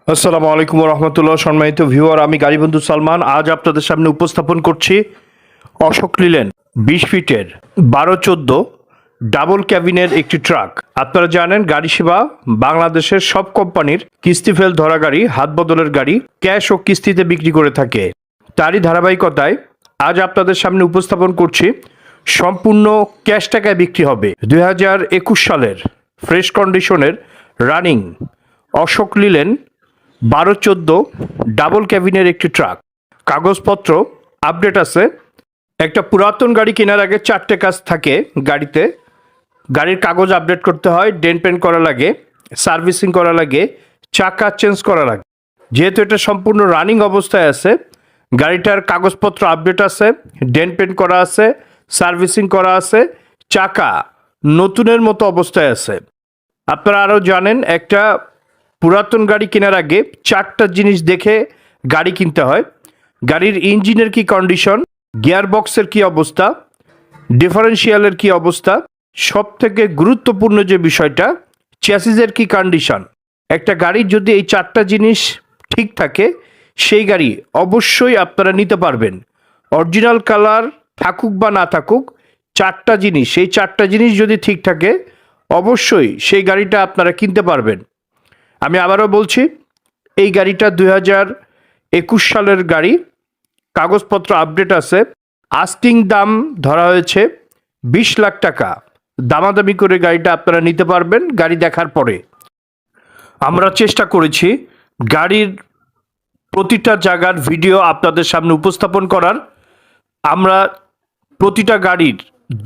আসসালামু আলাইকুম রহমতুল্লাহ। সম্মানিত ভিউয়ার, আমি গাড়ি বন্ধু সালমান আজ আপনাদের সামনে উপস্থাপন করছি অশোক লিল্যান্ড 20 ফিটের 12-14 ডাবল ক্যাবিনের একটি ট্রাক। আপনারা জানেন গাড়ি সেবা বাংলাদেশের সব কোম্পানির কিস্তি ফেল ধরা গাড়ি, হাত বদলের গাড়ি ক্যাশ ও কিস্তিতে বিক্রি করে থাকে। তারই ধারাবাহিকতায় আজ আপনাদের সামনে উপস্থাপন করছি সম্পূর্ণ ক্যাশ টাকায় বিক্রি হবে 2021 সালের ফ্রেশ কন্ডিশনের রানিং অশোক লিল্যান্ড 12-14 ডাবল ক্যাবিনের একটি ট্রাক। কাগজপত্র আপডেট আছে। একটা পুরাতন গাড়ি কেনার আগে 4টে কাজ থাকে গাড়িতে। গাড়ির কাগজ আপডেট করতে হয়, ডেন্ট পেন্ট করা লাগে, সার্ভিসিং করা লাগে, চাকা চেঞ্জ করা লাগে। যেহেতু এটা সম্পূর্ণ রানিং অবস্থায় আছে, গাড়িটার কাগজপত্র আপডেট আছে, ডেন্ট পেন্ট করা আছে, সার্ভিসিং করা আছে, চাকা নতুনের মতো অবস্থায় আছে। আপনারা আরও জানেন একটা পুরাতন গাড়ি কেনার আগে 4টা জিনিস দেখে গাড়ি কিনতে হয়। গাড়ির ইঞ্জিনের কি কন্ডিশন, গিয়ার বক্সের কি অবস্থা, ডিফারেন্সিয়ালের কি অবস্থা, সব থেকে গুরুত্বপূর্ণ যে বিষয়টা চ্যাসিসের কি কন্ডিশন। একটা গাড়ির যদি এই 4টা জিনিস ঠিক থাকে সেই গাড়ি অবশ্যই আপনারা নিতে পারবেন। অরিজিনাল কালার থাকুক বা না থাকুক, 4টা জিনিস, সেই 4টা জিনিস যদি ঠিক থাকে অবশ্যই সেই গাড়িটা আপনারা কিনতে পারবেন। আমি আবারও বলছি, এই গাড়িটা 2021 সালের গাড়ি, কাগজপত্র আপডেট আছে। আস্কিং দাম ধরা হয়েছে 20 লাখ টাকা। দামাদামি করে গাড়িটা আপনারা নিতে পারবেন গাড়ি দেখার পরে। আমরা চেষ্টা করেছি গাড়ির প্রতিটা জায়গার ভিডিও আপনাদের সামনে উপস্থাপন করার। আমরা প্রতিটা গাড়ির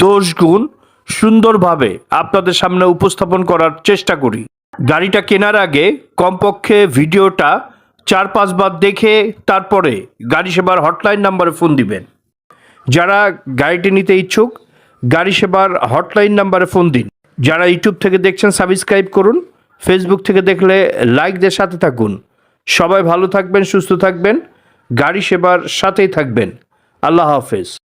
দোষ গুণ সুন্দরভাবে আপনাদের সামনে উপস্থাপন করার চেষ্টা করি। গাড়িটা কেনার আগে কমপক্ষে ভিডিওটা 4-5 বার দেখে তারপরে গাড়ি সেবার হটলাইন নাম্বারে ফোন দিবেন। যারা গাড়িটি নিতে ইচ্ছুক গাড়ি সেবার হটলাইন নাম্বারে ফোন দিন। যারা ইউটিউব থেকে দেখছেন সাবস্ক্রাইব করুন, ফেসবুক থেকে দেখলে লাইক দিয়ে সাথে থাকুন। সবাই ভালো থাকবেন, সুস্থ থাকবেন, গাড়ি সেবার সাথেই থাকবেন। আল্লাহ হাফেজ।